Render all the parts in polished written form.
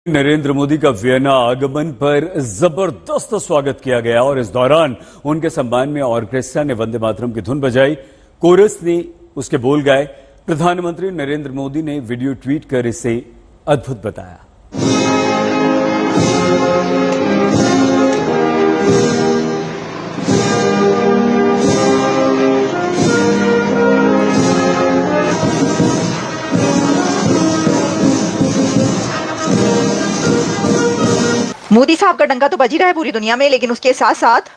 नरेंद्र मोदी का वियना आगमन पर जबरदस्त स्वागत किया गया और इस दौरान उनके सम्मान में ऑर्केस्ट्रा ने वंदे मातरम की धुन बजाई, कोरस ने उसके बोल गाए। प्रधानमंत्री नरेंद्र मोदी ने वीडियो ट्वीट कर इसे अद्भुत बताया। मोदी साहब का डंका तो बज ही रहा है पूरी दुनिया में, लेकिन उसके साथ साथ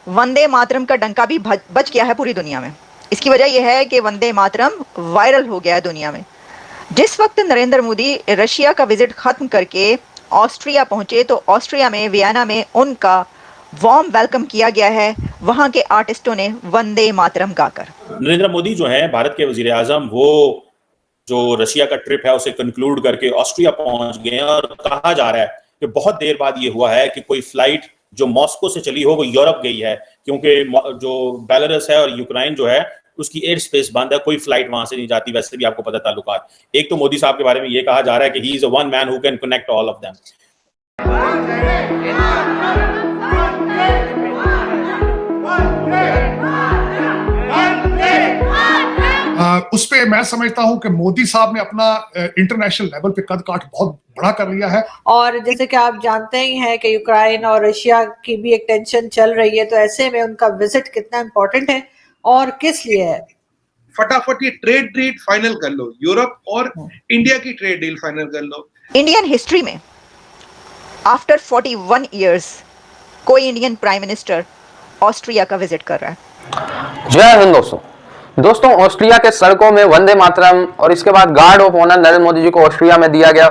वंदे मातरम का डंका भी बज गया है पूरी दुनिया में। इसकी वजह यह है कि वंदे मातरम वायरल हो गया है दुनिया में। जिस वक्त नरेंद्र मोदी रशिया का विजिट खत्म करके ऑस्ट्रिया पहुंचे तो ऑस्ट्रिया में वियना में उनका वार्म वेलकम किया गया है वहां के आर्टिस्टों ने वंदे मातरम गाकर। नरेंद्र मोदी जो है भारत के वजीर आजम, वो जो रशिया का ट्रिप है उसे कंक्लूड करके ऑस्ट्रिया पहुंच गए हैं और कहा जा रहा है कि बहुत देर बाद ये हुआ है कि कोई फ्लाइट जो मॉस्को से चली हो वो यूरोप गई है, क्योंकि जो बेलारूस है और यूक्रेन जो है उसकी एयर स्पेस बंद है, कोई फ्लाइट वहां से नहीं जाती। वैसे भी आपको पता ताल्लुकात। एक तो मोदी साहब के बारे में ये कहा जा रहा है कि he is one man who can connect all of them. उस पे मैं समझता हूं कि मोदी साहब ने अपना इंटरनेशनल लेवल पे कद काठ बहुत बड़ा कर लिया है। और जैसे कि आप जानते ही हैं कि यूक्रेन और रशिया की भी एक टेंशन चल रही है, तो ऐसे में उनका विजिट कितना इंपॉर्टेंट है और किस लिए है। फटाफट ये ट्रेड डील फाइनल कर लो, यूरोप और इंडिया की ट्रेड डील फाइनल कर लो। इंडियन हिस्ट्री में आफ्टर 41 इयर्स कोई इंडियन प्राइम मिनिस्टर ऑस्ट्रिया का विजिट कर रहा है। जय हिंद दोस्तों, ऑस्ट्रिया के सड़कों में वंदे मातरम और इसके बाद guard of honour Narendra Modi ji को ऑस्ट्रिया में दिया गया।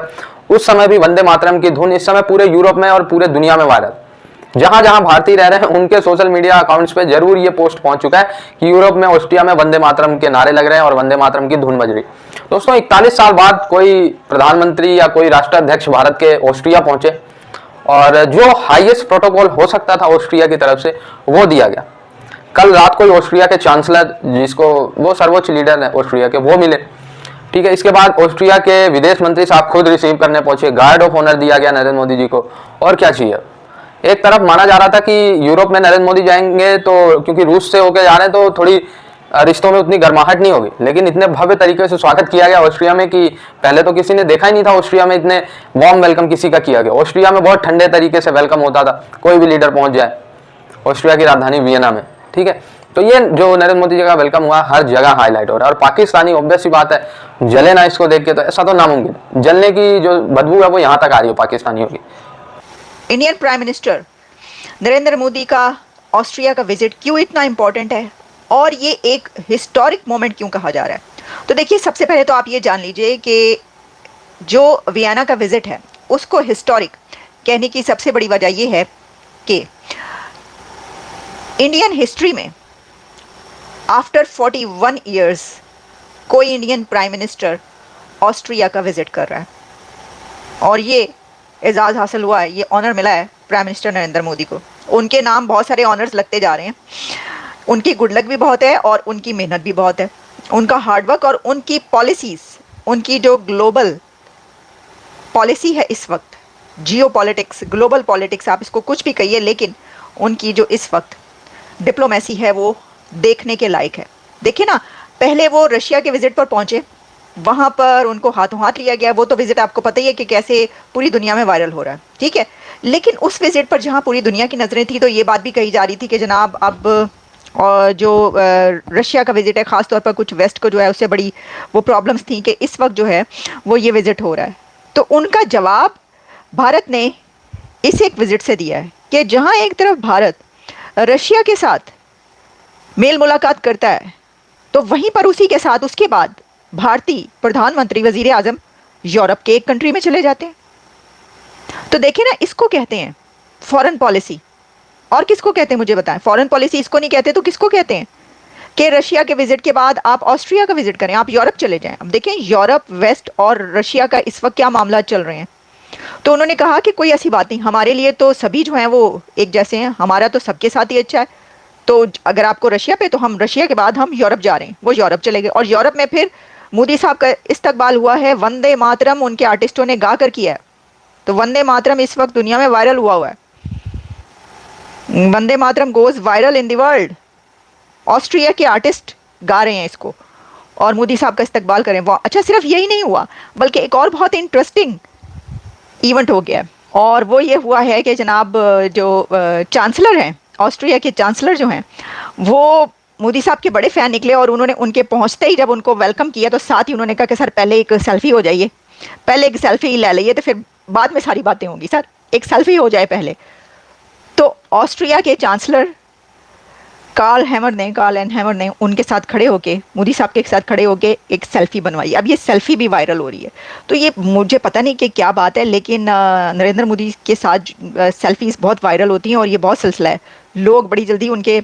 उस समय भी वंदे मातरम की धुन इस समय पूरे यूरोप में और पूरे दुनिया में वायरल। जहां जहां भारतीय रह रहे हैं उनके सोशल मीडिया अकाउंट्स पे जरूर ये पोस्ट पहुंच चुका है कि यूरोप में ऑस्ट्रिया में वंदे मातरम के नारे लग रहे हैं और वंदे मातरम की धुन बज रही। दोस्तों, 41 साल बाद कोई प्रधानमंत्री या कोई राष्ट्राध्यक्ष भारत के ऑस्ट्रिया पहुंचे और जो हाईएस्ट प्रोटोकॉल हो सकता था ऑस्ट्रिया की तरफ से वो दिया गया। कल रात को ऑस्ट्रिया के चांसलर, जिसको वो सर्वोच्च लीडर है ऑस्ट्रिया के, वो मिले। ठीक है, इसके बाद ऑस्ट्रिया के विदेश मंत्री साहब खुद रिसीव करने पहुंचे, गार्ड ऑफ ऑनर दिया गया नरेंद्र मोदी जी को। और क्या चाहिए। एक तरफ माना जा रहा था कि यूरोप में नरेंद्र मोदी जाएंगे तो क्योंकि रूस से होकर जा रहे हैं तो थोड़ी रिश्तों में उतनी गर्माहट नहीं होगी, लेकिन इतने भव्य तरीके से स्वागत किया गया ऑस्ट्रिया में कि पहले तो किसी ने देखा ही नहीं था ऑस्ट्रिया में इतने वार्म वेलकम किसी का किया गया। ऑस्ट्रिया में बहुत ठंडे तरीके से वेलकम होता था, कोई भी लीडर पहुंच जाए ऑस्ट्रिया की राजधानी वियना में। ठीक है, तो ये जो नरेंद्र मोदी जी का वेलकम हुआ हर जगह हाईलाइट हो रहा है। और पाकिस्तानी ऑब्वियस सी बात है, जले ना इसको देख के, तो ऐसा तो नामुमकिन। जलने की जो बदबू है वो यहाँ तक आ रही है पाकिस्तानियों की। Indian prime minister Narendra Modi का ऑस्ट्रिया का विजिट क्यों इतना इंपॉर्टेंट है और ये एक हिस्टोरिक मोमेंट क्यों कहा जा रहा है, तो देखिए, सबसे पहले तो आप ये जान लीजिए कि जो वियना का विजिट है उसको हिस्टोरिक कहने की सबसे बड़ी वजह यह है कि इंडियन हिस्ट्री में आफ्टर 41 इयर्स कोई इंडियन प्राइम मिनिस्टर ऑस्ट्रिया का विजिट कर रहा है और ये एजाज़ हासिल हुआ है, ये ऑनर मिला है प्राइम मिनिस्टर नरेंद्र मोदी को। उनके नाम बहुत सारे ऑनर्स लगते जा रहे हैं। उनकी गुड लक भी बहुत है और उनकी मेहनत भी बहुत है, उनका हार्डवर्क और उनकी पॉलिसीज़, उनकी जो ग्लोबल पॉलिसी है इस वक्त, जियो पॉलिटिक्स, ग्लोबल पॉलिटिक्स, आप इसको कुछ भी कहिए, लेकिन उनकी जो इस वक्त डिप्लोमेसी है वो देखने के लायक है। देखिए ना, पहले वो रशिया के विजिट पर पहुंचे, वहां पर उनको हाथों हाथ लिया गया। वो तो विजिट आपको पता ही है कि कैसे पूरी दुनिया में वायरल हो रहा है। ठीक है, लेकिन उस विजिट पर जहां पूरी दुनिया की नज़रें थी तो ये बात भी कही जा रही थी कि जनाब अब जो रशिया का विजिट है, ख़ासतौर पर कुछ वेस्ट को जो है उससे बड़ी वो प्रॉब्लम्स थी कि इस वक्त जो है वो ये विजिट हो रहा है। तो उनका जवाब भारत ने इस एक विजिट से दिया है कि जहाँ एक तरफ भारत रशिया के साथ मेल मुलाकात करता है तो वहीं पर उसी के साथ उसके बाद भारतीय प्रधानमंत्री वजीर आजम यूरोप के एक कंट्री में चले जाते हैं। तो देखिए ना, इसको कहते हैं फॉरेन पॉलिसी। और किसको कहते हैं मुझे बताएं? फॉरेन पॉलिसी इसको नहीं कहते तो किसको कहते हैं कि रशिया के विजिट के बाद आप ऑस्ट्रिया का विजिट करें, आप यूरोप चले जाएं। अब देखें, यूरोप, वेस्ट और रशिया का इस वक्त क्या मामला चल रहे हैं। तो उन्होंने कहा कि कोई ऐसी बात नहीं, हमारे लिए तो सभी जो हैं वो एक जैसे हैं, हमारा तो सबके साथ ही अच्छा है। तो अगर आपको रशिया पे, तो हम रशिया के बाद हम यूरोप जा रहे हैं। वो यूरोप चले गए और यूरोप में फिर मोदी साहब का इस्तकबाल हुआ है, वंदे मातरम उनके आर्टिस्टों ने गा कर किया है। तो वंदे मातरम इस वक्त दुनिया में वायरल हुआ है। Vande Mataram goes viral in the world. Austria के आर्टिस्ट गा रहे हैं इसको और मोदी साहब का इस्तकबाल करें। अच्छा, सिर्फ यही नहीं हुआ बल्कि एक और बहुत इंटरेस्टिंग इवेंट हो गया और वो ये हुआ है कि जनाब जो चांसलर हैं, ऑस्ट्रिया के चांसलर जो हैं, वो मोदी साहब के बड़े फ़ैन निकले और उन्होंने उनके पहुंचते ही जब उनको वेलकम किया तो साथ ही उन्होंने कहा कि सर पहले एक सेल्फी हो जाइए, पहले एक सेल्फी ले लीजिए तो फिर बाद में सारी बातें होंगी, सर एक सेल्फी हो जाए पहले। तो ऑस्ट्रिया के चांसलर कार्ल एन हैमर ने उनके साथ खड़े होके, मोदी साहब के साथ खड़े होके एक सेल्फी बनवाई। अब ये सेल्फी भी वायरल हो रही है। तो ये मुझे पता नहीं कि क्या बात है, लेकिन नरेंद्र मोदी के साथ सेल्फीज बहुत वायरल होती हैं और ये बहुत सिलसिला है। लोग बड़ी जल्दी उनके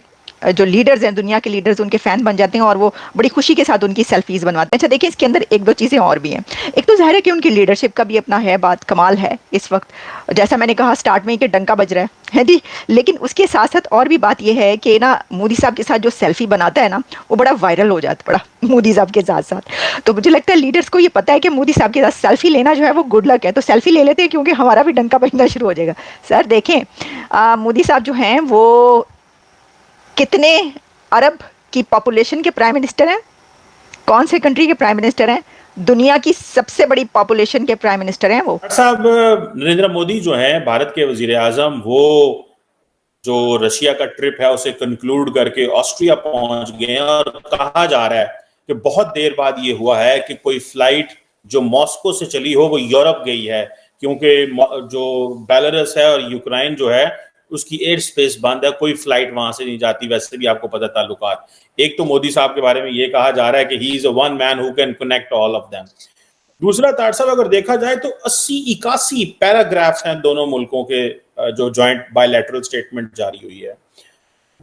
जो लीडर्स हैं, दुनिया के लीडर्स, उनके फ़ैन बन जाते हैं और वो बड़ी खुशी के साथ उनकी सेल्फीज बनवाते हैं। अच्छा देखिए, इसके अंदर एक दो चीज़ें और भी हैं। एक तो ज़ाहिर है कि उनकी लीडरशिप का भी अपना है, बात कमाल है इस वक्त, जैसा मैंने कहा स्टार्ट में ही कि डंका बज रहा है जी। लेकिन उसके साथ साथ और भी बात यह है कि ना मोदी साहब के साथ जो सेल्फी बनाता है ना वो बड़ा वायरल हो जाता है, बड़ा मोदी साहब के साथ साथ। तो मुझे लगता है लीडर्स को ये पता है कि मोदी साहब के साथ सेल्फी लेना जो है वो गुड लक है, तो सेल्फी ले लेते हैं क्योंकि हमारा भी डंका बजना शुरू हो जाएगा। सर देखें, मोदी साहब जो हैं वो कितने अरब की पॉपुलेशन के प्राइम मिनिस्टर हैं? कौन से कंट्री के प्राइम मिनिस्टर हैं? दुनिया की सबसे बड़ी पॉपुलेशन के प्राइम मिनिस्टर हैं वो। साहब नरेंद्र मोदी जो हैं भारत के वजीर आजम, वो जो रशिया का ट्रिप है उसे कंक्लूड करके ऑस्ट्रिया पहुंच गए हैं और कहा जा रहा है कि बहुत देर बाद ये हुआ है कि कोई फ्लाइट जो मॉस्को से चली हो वो यूरोप गई है, क्योंकि जो बेलारूस है और यूक्रेन जो है उसकी एयर स्पेस बंद है, कोई फ्लाइट वहां से नहीं जाती। वैसे भी आपको पता ताल्लुकात। एक तो मोदी साहब के बारे में ये कहा जा रहा है कि he is a one man who can connect all of them. दूसरा तार साहब, अगर देखा जाए तो 80-81 पैराग्राफ्स हैं दोनों मुल्कों के जो जॉइंट बायलैटरल स्टेटमेंट जारी हुई है।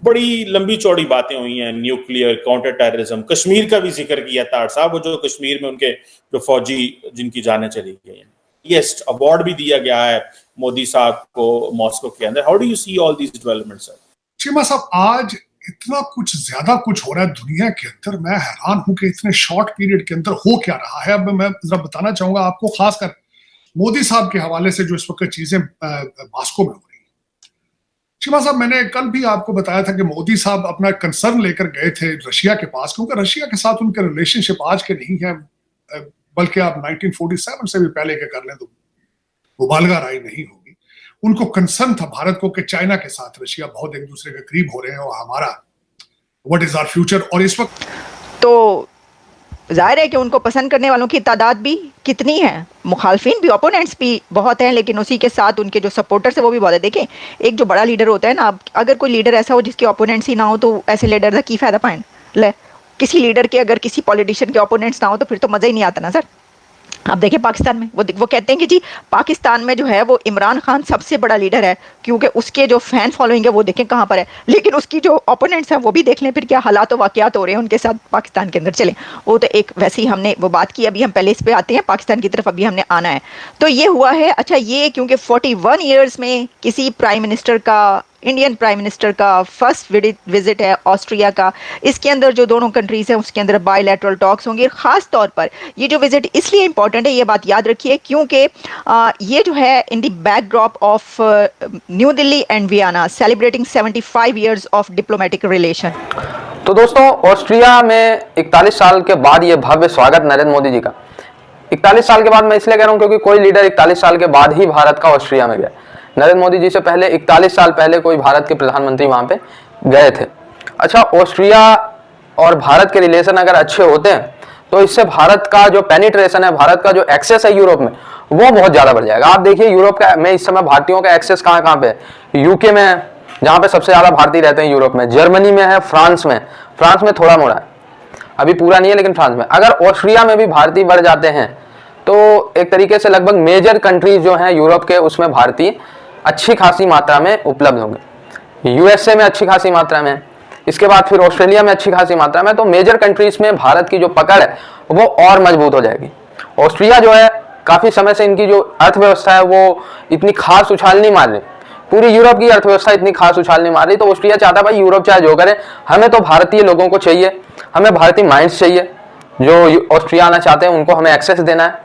बड़ी लंबी चौड़ी बातें हुई हैं, न्यूक्लियर, काउंटर टेररिज्म, कश्मीर का भी जिक्र किया तार साहब, वो जो कश्मीर में उनके जो फौजी जिनकी जानें चली गई हैं। यस, अवार्ड भी दिया गया है मोदी साहब को मॉस्को के अंदर। How do you see all these developments sir? Cheema sahab, आज इतना कुछ ज्यादा कुछ हो रहा है दुनिया के अंदर, मैं हैरान हूं कि इतने शॉर्ट पीरियड के अंदर हो क्या रहा है। अब मैं जरा बताना चाहूंगा आपको, खासकर मोदी साहब के हवाले से जो इस वक्त चीजें मॉस्को में हो रही है। चीमा साहब, मैंने कल भी आपको बताया था कि मोदी साहब अपना कंसर्न लेकर गए थे रशिया के पास, क्योंकि रशिया के साथ उनके रिलेशनशिप आज के नहीं है, बल्कि आप 1947 से भी पहले के कर लें तो मुबालगा राय नहीं होगी। उनको कंसर्न था भारत को कि चाइना के साथ रशिया बहुत एक दूसरे के करीब हो रहे हैं और हमारा व्हाट इज आवर फ्यूचर। और इस वक्त तो जाहिर है कि उनको पसंद करने वालों की तादाद भी कितनी है, मुखालफिन भी, ओपोनेंट्स भी बहुत हैं, लेकिन उसी के साथ उनके जो सपोर्टर्स है वो भी बहुत है। देखें, एक जो बड़ा लीडर होता है ना, अगर कोई लीडर ऐसा हो जिसके ओपोनेंट्स ही ना हो तो ऐसे लीडर का की फायदा पाएं ले। किसी लीडर के अगर किसी पॉलिटिशियन के ओपोनेंट्स ना हो तो फिर तो मज़ा ही नहीं आता ना सर। अब देखिए पाकिस्तान में वो कहते हैं कि जी पाकिस्तान में जो है वो इमरान खान सबसे बड़ा लीडर है क्योंकि उसके जो फैन फॉलोइंग है वो देखें कहाँ पर है, लेकिन उसकी जो ओपोनेंट्स हैं वो भी देख लें फिर क्या हालात वाक़यात हो रहे हैं उनके साथ पाकिस्तान के अंदर। चलें, वो तो एक वैसे ही हमने वो बात की, अभी हम पहले इस पे आते हैं, पाकिस्तान की तरफ अभी हमने आना है। तो ये हुआ है, अच्छा ये क्योंकि 41 ईयर्स में किसी प्राइम मिनिस्टर का, इंडियन प्राइम मिनिस्टर का फर्स्ट विजिट है ऑस्ट्रिया का, इसके अंदर जो दोनों कंट्रीज हैं उसके अंदर बायलैटरल टॉक्स होंगे। ख़ास तौर पर ये जो विजिट इसलिए इंपॉर्टेंट है, ये बात याद रखिए, क्योंकि ये जो है in the backdrop of new Delhi and Vienna celebrating 75 years of diplomatic relation. तो दोस्तों, ऑस्ट्रिया में 41 साल के बाद ये भव्य स्वागत नरेंद्र मोदी जी का। 41 साल के बाद मैं इसलिए कह रहा हूँ क्योंकि कोई लीडर 41 साल के बाद ही भारत का ऑस्ट्रिया में गया। नरेंद्र मोदी जी से पहले 41 साल पहले कोई भारत के प्रधानमंत्री वहां पे गए थे। अच्छा, ऑस्ट्रिया और भारत के रिलेशन अगर अच्छे होते हैं तो इससे भारत का जो पेनिट्रेशन है, भारत का जो एक्सेस है यूरोप में, वो बहुत ज्यादा बढ़ जाएगा। आप देखिए यूरोप का में इस समय भारतीयों का एक्सेस कहाँ कहाँ पे है। यूके में है जहाँ पे सबसे ज्यादा भारतीय रहते हैं यूरोप में, जर्मनी में है, फ्रांस में थोड़ा मोड़ा है, अभी पूरा नहीं है लेकिन फ्रांस में। अगर ऑस्ट्रिया में भी भारतीय बढ़ जाते हैं तो एक तरीके से लगभग मेजर कंट्रीज जो हैं यूरोप के, उसमें भारतीय अच्छी खासी मात्रा में उपलब्ध होंगे। यूएसए में अच्छी खासी मात्रा में, इसके बाद फिर ऑस्ट्रेलिया में अच्छी खासी मात्रा में। तो मेजर कंट्रीज में भारत की जो पकड़ है वो और मजबूत हो जाएगी। ऑस्ट्रिया जो है काफी समय से इनकी जो अर्थव्यवस्था है वो इतनी खास उछाल नहीं मार रही, पूरी यूरोप की अर्थव्यवस्था इतनी खास उछाल नहीं मार रही। तो ऑस्ट्रिया चाहता है भाई यूरोप चाहे जो करे, हमें तो भारतीय लोगों को चाहिए, हमें भारतीय माइंड्स चाहिए, जो ऑस्ट्रिया आना चाहते हैं उनको हमें एक्सेस देना है,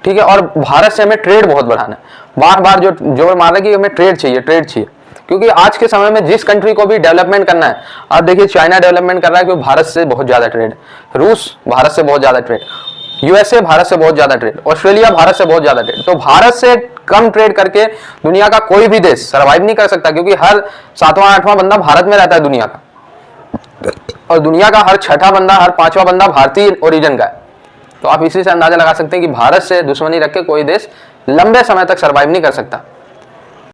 ठीक है। और भारत से हमें ट्रेड बहुत बढ़ाना है। बार बार जो जोर मार रहा है कि हमें ट्रेड चाहिए, क्योंकि आज के समय में जिस कंट्री को भी डेवलपमेंट करना है, अब देखिए चाइना डेवलपमेंट कर रहा है क्योंकि भारत से बहुत ज्यादा ट्रेड, रूस भारत से बहुत ज्यादा ट्रेड, यूएसए भारत से बहुत ज्यादा ट्रेड, ऑस्ट्रेलिया भारत से बहुत ज्यादा ट्रेड। तो भारत से कम ट्रेड करके दुनिया का कोई भी देश सर्वाइव नहीं कर सकता, क्योंकि हर 7वां 8वां बंदा भारत में रहता है दुनिया का, और दुनिया का हर 6ठा बंदा, हर 5वां बंदा भारतीय ओरिजिन का है। तो आप इसी से अंदाजा लगा सकते हैं कि भारत से दुश्मनी रख के कोई देश लंबे समय तक सर्वाइव नहीं कर सकता।